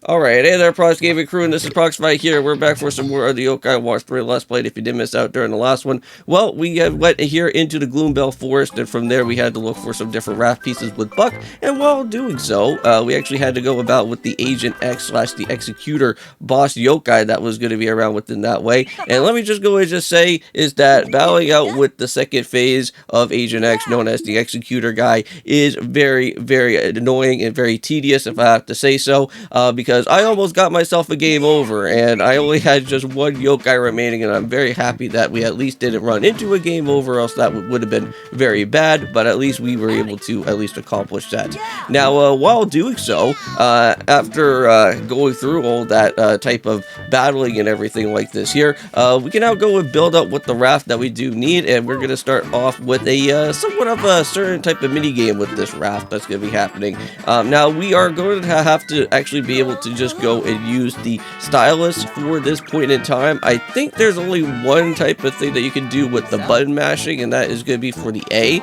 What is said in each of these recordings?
Alright, hey there, Prox Gaming Crew, and this is Proxify here. We're back for some more of the Yokai Watch 3 Let's Play. If you did miss out during the last one, well, we went here into the Gloombell Forest, and from there we had to look for some different raft pieces with Buck, and while doing so, we actually had to go about with the Agent X slash the Executor boss Yokai that was going to be around within that way. And let me just go and just say, is that battling out with the second phase of Agent X, known as the Executor guy, is very, very annoying and very tedious, if I have to say so, because I almost got myself a game over, and I only had just one yokai remaining, and I'm very happy that we at least didn't run into a game over, else that would have been very bad, but at least we were able to at least accomplish that. Now, while doing so, after going through all that type of battling and everything like this here, we can now go and build up with the raft that we do need, and we're going to start off with a somewhat of a certain type of mini game with this raft that's going to be happening. Now, we are going to have to actually be able to just go and use the stylus for this point in time. I think there's only one type of thing that you can do with the button mashing, and that is going to be for the A,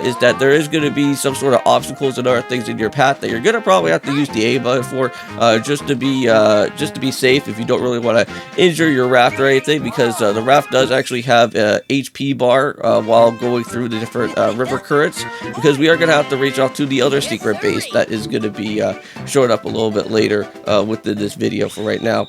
is that there is going to be some sort of obstacles and other things in your path that you're going to probably have to use the A button for, just to be safe if you don't really want to injure your raft or anything, because the raft does actually have a HP bar while going through the different river currents, because we are going to have to reach out to the other secret base that is going to be showing up a little bit later within this video for right now.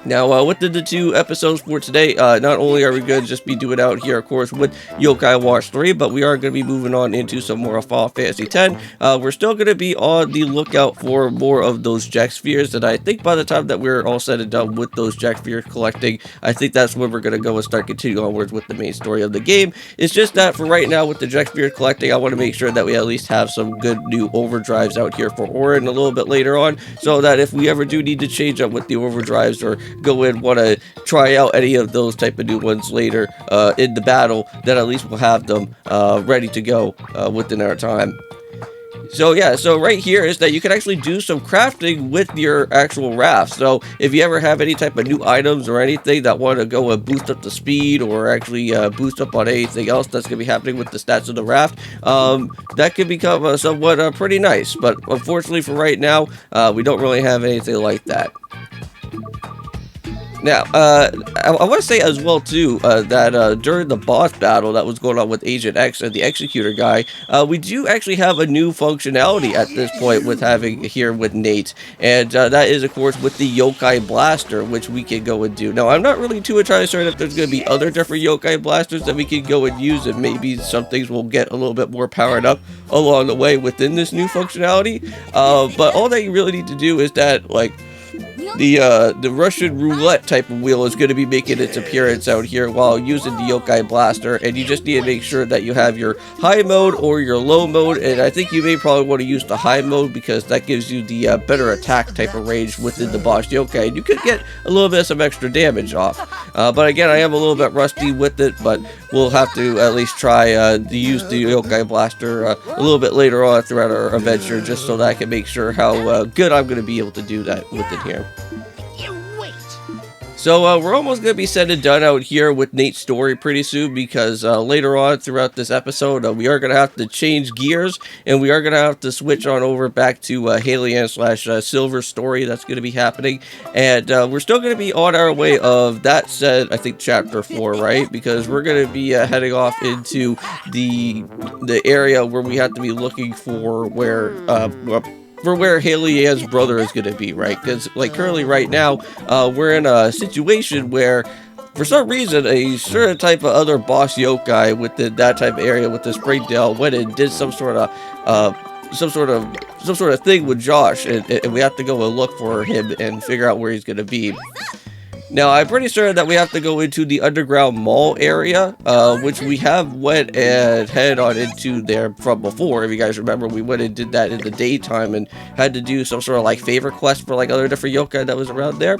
Now, within the two episodes for today, not only are we going to just be doing out here, of course, with Yokai Watch 3, but we are going to be moving on into some more of Final Fantasy X. We're still going to be on the lookout for more of those Jack Spheres, and I think by the time that we're all said and done with those Jack Spheres collecting, I think that's when we're going to go and start continuing onwards with the main story of the game. It's just that for right now, with the Jack Spheres collecting, I want to make sure that we at least have some good new overdrives out here for Orin a little bit later on, so that if we ever do need to change up with the overdrives or go in want to try out any of those type of new ones later in the battle, then at least we'll have them ready to go within our time. So yeah, so right here is that you can actually do some crafting with your actual raft. So if you ever have any type of new items or anything that want to go and boost up the speed, or actually boost up on anything else that's going to be happening with the stats of the raft, that can become somewhat pretty nice. But unfortunately for right now, we don't really have anything like that. Now, I want to say as well, too, that during the boss battle that was going on with Agent X and the Executor guy, we do actually have a new functionality at this point with having here with Nate, and that is, of course, with the Yokai Blaster, which we can go and do. Now, I'm not really too entirely certain if there's going to be other different Yokai Blasters that we can go and use, and maybe some things will get a little bit more powered up along the way within this new functionality, but all that you really need to do is that, like, the Russian roulette type of wheel is going to be making its appearance out here while using the Yokai Blaster, and you just need to make sure that you have your high mode or your low mode, and I think you may probably want to use the high mode because that gives you the better attack type of range within the boss Yokai, and you could get a little bit of some extra damage off. But again, I am a little bit rusty with it, but we'll have to at least try to use the Yokai Blaster a little bit later on throughout our adventure, just so that I can make sure how good I'm going to be able to do that with it here. So we're almost going to be said and done out here with Nate's story pretty soon, because later on throughout this episode, we are going to have to change gears, and we are going to have to switch on over back to Hailey Anne slash Silver's story that's going to be happening, and we're still going to be on our way of, that said, I think chapter 4, right? Because we're going to be heading off into the area where we have to be looking for where Hailey Anne's brother is going to be, right? Because, like, currently right now, we're in a situation where, for some reason, a certain type of other boss yokai within that type of area with the Springdale went and did some sort of thing with Josh, and we have to go and look for him and figure out where he's going to be. Now, I'm pretty sure that we have to go into the underground mall area, which we have went and headed on into there from before. If you guys remember, we went and did that in the daytime and had to do some sort of like favor quest for like other different yokai that was around there.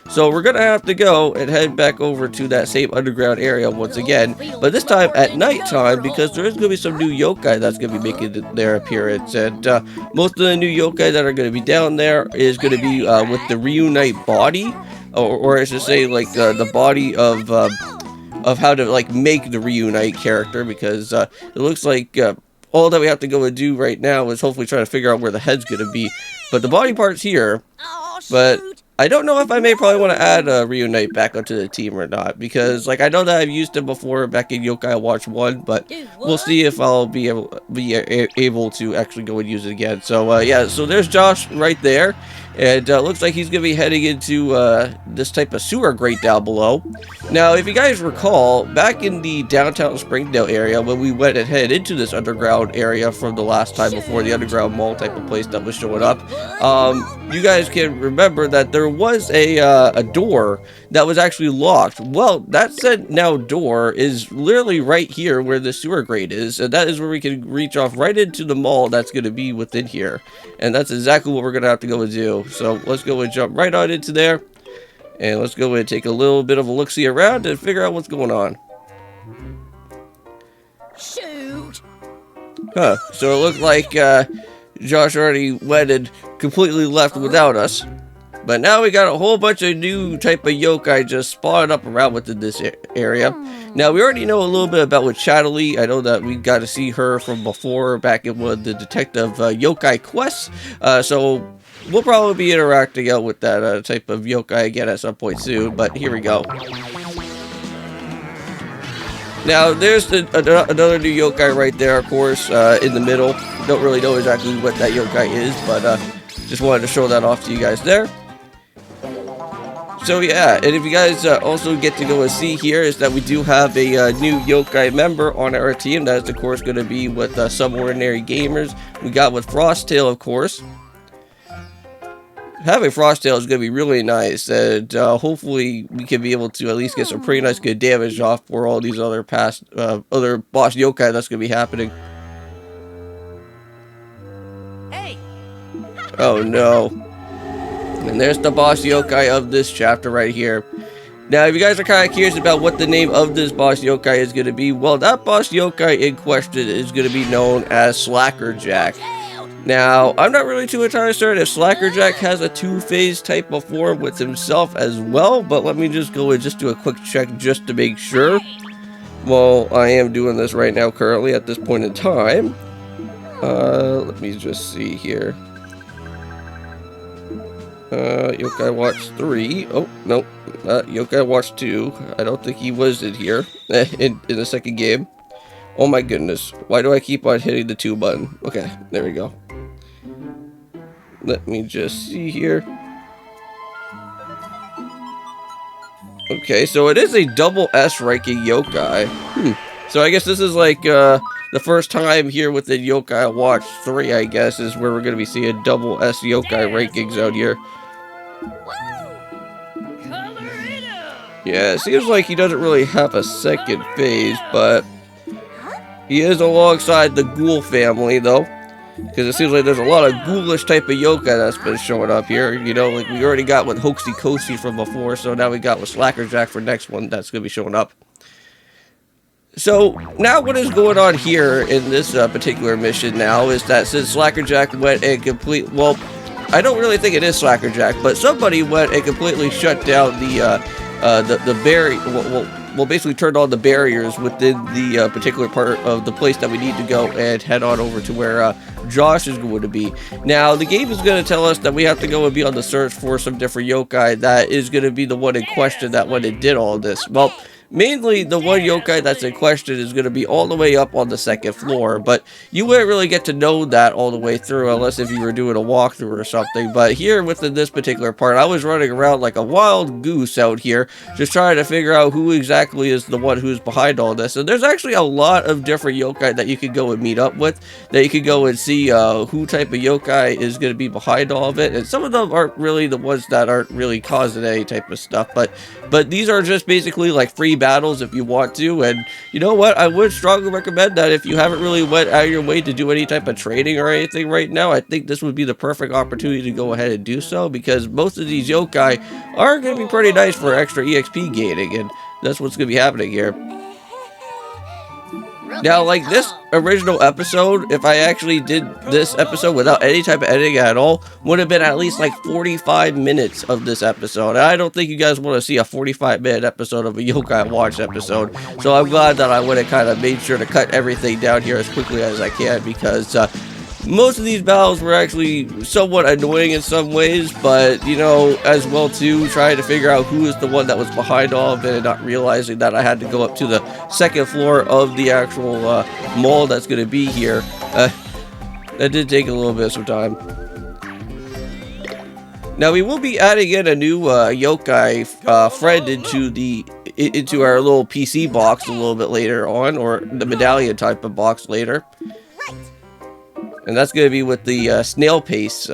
So we're gonna have to go and head back over to that same underground area once again, but this time at nighttime, because there is gonna be some new yokai that's gonna be making their appearance, and most of the new yokai that are gonna be down there is gonna be with the Reunite body. Or I should say, like, the body of how to, like, make the Reunite character, because it looks like all that we have to go and do right now is hopefully try to figure out where the head's going to be. But the body part's here, But I don't know if I may probably want to add Reunite back onto the team or not, because like I know that I've used him before back in Yokai Watch 1, but we'll see if I'll be able to actually go and use it again. So yeah, so there's Josh right there, and looks like he's gonna be heading into this type of sewer grate down below. Now, if you guys recall, back in the downtown Springdale area, when we went and headed into this underground area from the last time before the underground mall type of place that was showing up, you guys can remember that there was a door that was actually locked. Well, that said now door is literally right here where the sewer grate is, and that is where we can reach off right into the mall that's going to be within here. And that's exactly what we're going to have to go and do. So let's go and jump right on into there. And let's go and take a little bit of a look-see around and figure out what's going on. Shoot! Huh, so it looked like Josh already went and completely left without us. But now we got a whole bunch of new type of yokai just spawning up around within this area. Now, we already know a little bit about with Hailey. I know that we got to see her from before back in one of the detective yokai quests. So we'll probably be interacting out with that type of yokai again at some point soon, but here we go. Now, there's another new yokai right there, of course, in the middle. Don't really know exactly what that yokai is, but just wanted to show that off to you guys there. So yeah, and if you guys also get to go and see here is that we do have a new yokai member on our team. That is, of course, going to be with some ordinary gamers. We got with Frosttail, of course. Having Frosttail is going to be really nice, and hopefully we can be able to at least get some pretty nice good damage off for all these other other boss yokai that's going to be happening. Hey. Oh no. And there's the boss yokai of this chapter right here. Now, if you guys are kind of curious about what the name of this boss yokai is going to be, well, that boss yokai in question is going to be known as Slackerjack. Now, I'm not really too entirely certain if Slackerjack has a two-phase type of form with himself as well, but let me just go and just do a quick check just to make sure. Well, I am doing this right now currently at this point in time. Let me just see here. Yokai Watch 3. Oh, no. Yokai Watch 2. I don't think he was in here in the second game. Oh my goodness. Why do I keep on hitting the 2 button? Okay, there we go. Let me just see here. Okay, so it is a double S ranking yokai. So I guess this is like the first time here within Yokai Watch 3, I guess, is where we're going to be seeing double S yokai rankings out here. Yeah, it seems like he doesn't really have a second phase, but he is alongside the ghoul family, though. Because it seems like there's a lot of ghoulish type of yokai that's been showing up here. You know, like we already got with Hoaxy Coasty from before, so now we got with Slackerjack for next one that's going to be showing up. So, now what is going on here in this particular mission now is that since Slackerjack went and well, I don't really think it is Slackerjack, but somebody went and completely shut down the barrier, well, basically turned on the barriers within the particular part of the place that we need to go and head on over to where Josh is going to be. Now, the game is going to tell us that we have to go and be on the search for some different yokai that is going to be the one in question that when it did all this. Well, mainly, the one yokai that's in question is going to be all the way up on the second floor, but you wouldn't really get to know that all the way through unless if you were doing a walkthrough or something. But here, within this particular part, I was running around like a wild goose out here, just trying to figure out who exactly is the one who's behind all this. And there's actually a lot of different yokai that you could go and meet up with, that you could go and see who type of yokai is going to be behind all of it. And some of them aren't really the ones that aren't really causing any type of stuff, but these are just basically like free battles if you want to. And you know what, I would strongly recommend that if you haven't really went out of your way to do any type of training or anything right now, I think this would be the perfect opportunity to go ahead and do so, because most of these yokai are going to be pretty nice for extra EXP gaining, and that's what's going to be happening here. Now, like this original episode, if I actually did this episode without any type of editing at all, would have been at least like 45 minutes of this episode. And I don't think you guys want to see a 45-minute episode of a Yokai Watch episode. So I'm glad that I would have kind of made sure to cut everything down here as quickly as I can, because most of these battles were actually somewhat annoying in some ways, but, you know, as well too, trying to figure out who is the one that was behind all of it and not realizing that I had to go up to the second floor of the actual mall that's going to be here. That did take a little bit of some time. Now we will be adding in a new yokai friend into our little PC box a little bit later on, or the medallion type of box later. And that's going to be with the Snail Pace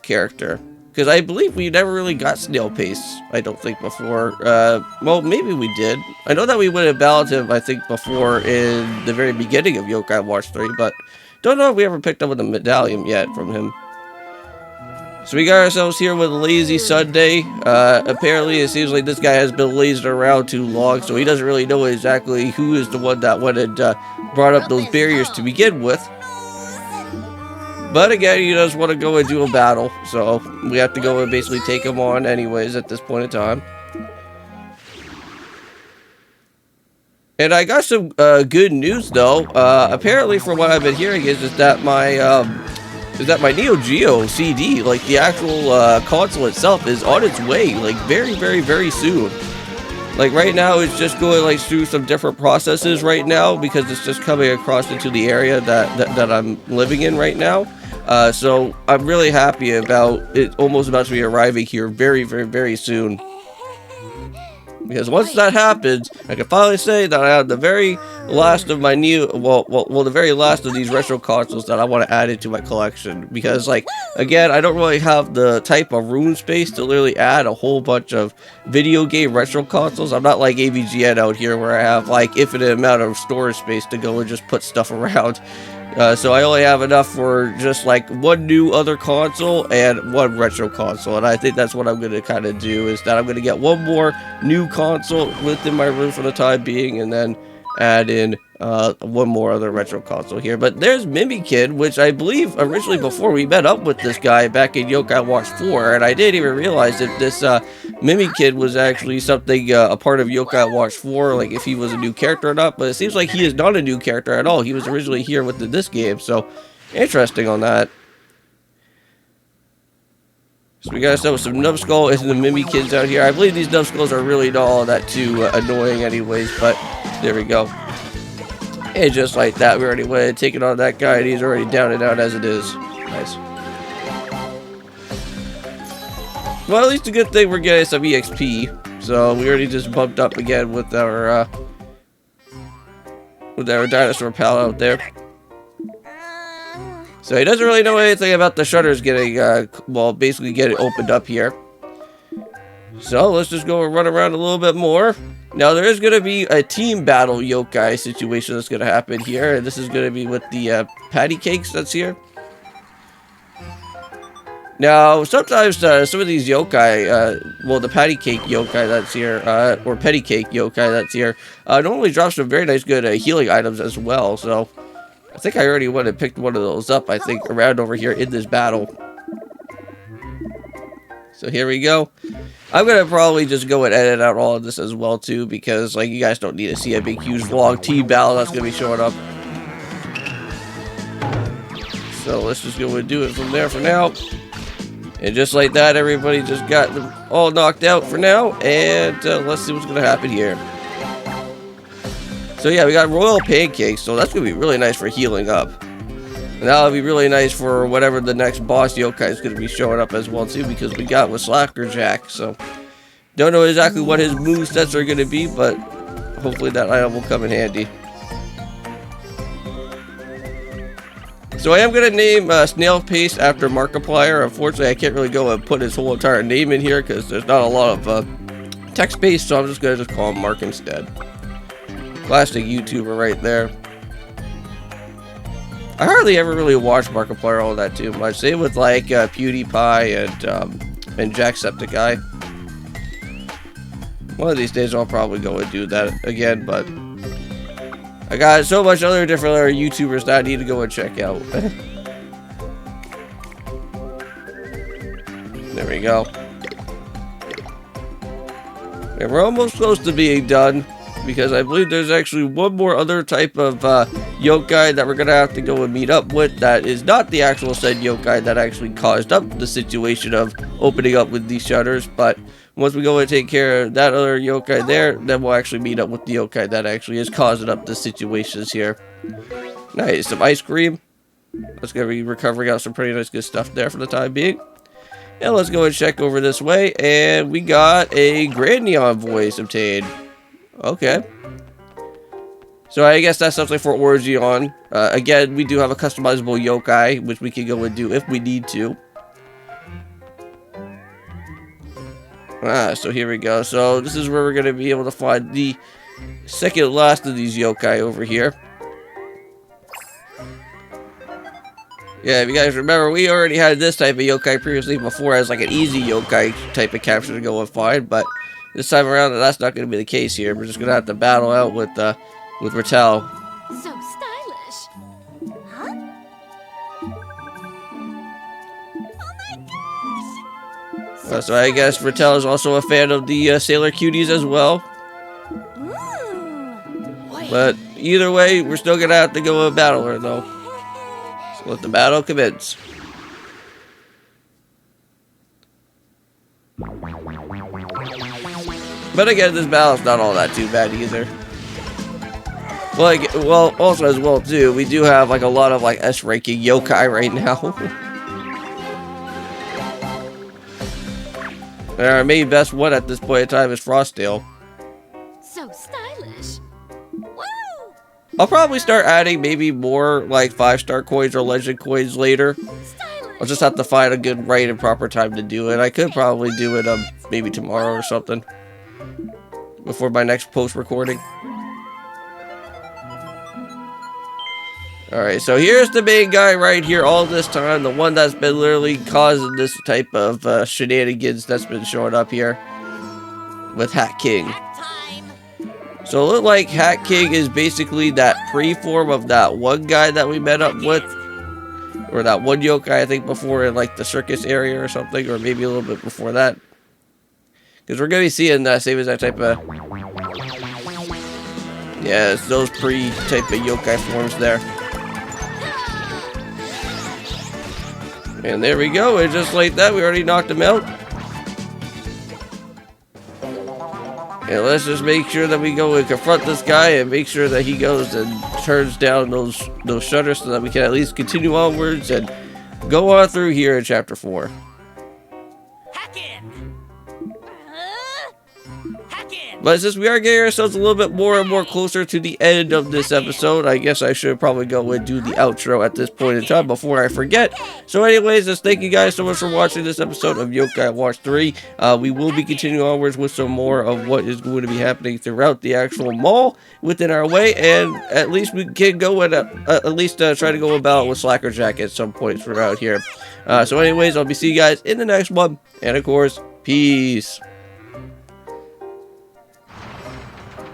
character. Because I believe we never really got Snail Pace, I don't think, before. Well, maybe we did. I know that we would have balanced him, I think, before in the very beginning of Yokai Watch 3, but don't know if we ever picked up with a medallion yet from him. So we got ourselves here with Lazy Sunday. Apparently, it seems like this guy has been lazing around too long, so he doesn't really know exactly who is the one that went and brought up those barriers to begin with. But again, he does want to go and do a battle, so we have to go and basically take him on anyways at this point in time. And I got some good news though. Apparently, from what I've been hearing, is that my Neo Geo CD, like the actual console itself, is on its way, like very, very, very soon. Like right now, it's just going like through some different processes right now because it's just coming across into the area that I'm living in right now. So I'm really happy about it, almost about to be arriving here very, very, very soon. Because once that happens, I can finally say that I have the very last of my new, the very last of these retro consoles that I want to add into my collection. Because, like, again, I don't really have the type of room space to literally add a whole bunch of video game retro consoles. I'm not like AVGN out here where I have, like, infinite amount of storage space to go and just put stuff around. So I only have enough for just like one new other console and one retro console, and I think that's what I'm going to kind of do, is that I'm going to get one more new console within my room for the time being, and then add in one more other retro console here. But there's Mimikid, which I believe originally before we met up with this guy back in Yokai Watch 4, and I didn't even realize that this Mimikid was actually something, a part of Yokai Watch 4, like if he was a new character or not, but it seems like he is not a new character at all. He was originally here with this game, so interesting on that. So we got ourselves some Numbskull and the Mimikids out here. I believe these Numbskulls are really not all that too annoying anyways, but there we go. And just like that, we already went and taken on that guy, and he's already down and out as it is. Nice. Well, at least a good thing we're getting some EXP. So we already just bumped up again with our dinosaur pal out there. So he doesn't really know anything about the shutters getting, basically getting opened up here. So let's just go and run around a little bit more. Now there is going to be a team battle yokai situation that's going to happen here. And this is going to be with the patty cakes that's here. Now, sometimes some of these yokai, the patty cake yokai that's here, or petty cake yokai that's here, normally drops some very nice good healing items as well. So I think I already went and picked one of those up, I think, around over here in this battle. So here we go. I'm going to probably just go and edit out all of this as well, too, because, like, you guys don't need to see a big, huge, long team battle that's going to be showing up. So let's just go and do it from there for now. And just like that, everybody just got them all knocked out for now. And let's see what's going to happen here. So yeah, we got Royal Pancakes, so that's going to be really nice for healing up. And that'll be really nice for whatever the next boss yokai is going to be showing up as well too, because we got with Slackerjack. So don't know exactly what his movesets are going to be, but hopefully that item will come in handy. So I am going to name Snail Pace after Markiplier. Unfortunately, I can't really go and put his whole entire name in here because there's not a lot of text space, so I'm just going to call him Mark instead. Classic YouTuber right there. I hardly ever really watch Markiplier all that too much. Same with like PewDiePie and Jacksepticeye. One of these days I'll probably go and do that again, but I got so much other different YouTubers that I need to go and check out. There we go. And we're almost close to being done. because I believe there's actually one more other type of yokai that we're gonna have to go and meet up with that is not the actual said yokai that actually caused up the situation of opening up with these shutters. But once we go and take care of that other yokai there, then we'll actually meet up with the yokai that actually is causing up the situations here. Nice, some ice cream. Let's go be recovering out some pretty nice good stuff there for the time being. And let's go and check over this way, and we got a Grand Neon voice obtained. Okay. So I guess that's something for Orgion. Again, we do have a customizable yokai, which we can go and do if we need to. So here we go. So this is where we're going to be able to find the second last of these yokai over here. Yeah, if you guys remember, we already had this type of yokai previously before as like an easy yokai type of capture to go and find, but this time around that's not going to be the case here. We're just going to have to battle out with Rattel. So stylish. Huh? Oh my gosh. So I guess Rattel is also a fan of the Sailor Cuties as well. Ooh. But either way, we're still going to have to go and battle her though. So let the battle commence. But again, this battle's not all that too bad either. Well, also as well too, we do have like a lot of like S ranking yokai right now. And our main best one at this point in time is Frostdale. So stylish. Woo! I'll probably start adding maybe more like 5-star coins or legend coins later. Stylish. I'll just have to find a good right and proper time to do it. I could probably do it maybe tomorrow or something. Before my next post recording. Alright, so here's the main guy right here all this time. The one that's been literally causing this type of shenanigans that's been showing up here. With Hat King. So it looked like Hat King is basically that pre-form of that one guy that we met up with. Or that one yokai I think before in like the circus area or something. Or maybe a little bit before that. Because we're going to be seeing that same as that type of... Yeah, it's those pre-type of yokai forms there. And there we go, and just like that, we already knocked him out. And let's just make sure that we go and confront this guy and make sure that he goes and turns down those shutters so that we can at least continue onwards and go on through here in Chapter 4. But since we are getting ourselves a little bit more and more closer to the end of this episode, I guess I should probably go and do the outro at this point in time before I forget. So anyways, just thank you guys so much for watching this episode of Yokai Watch 3. We will be continuing onwards with some more of what is going to be happening throughout the actual mall within our way. And at least we can go and at least try to go about with Slacker Jack at some point throughout here. So anyways, I'll be seeing you guys in the next one. And of course, peace.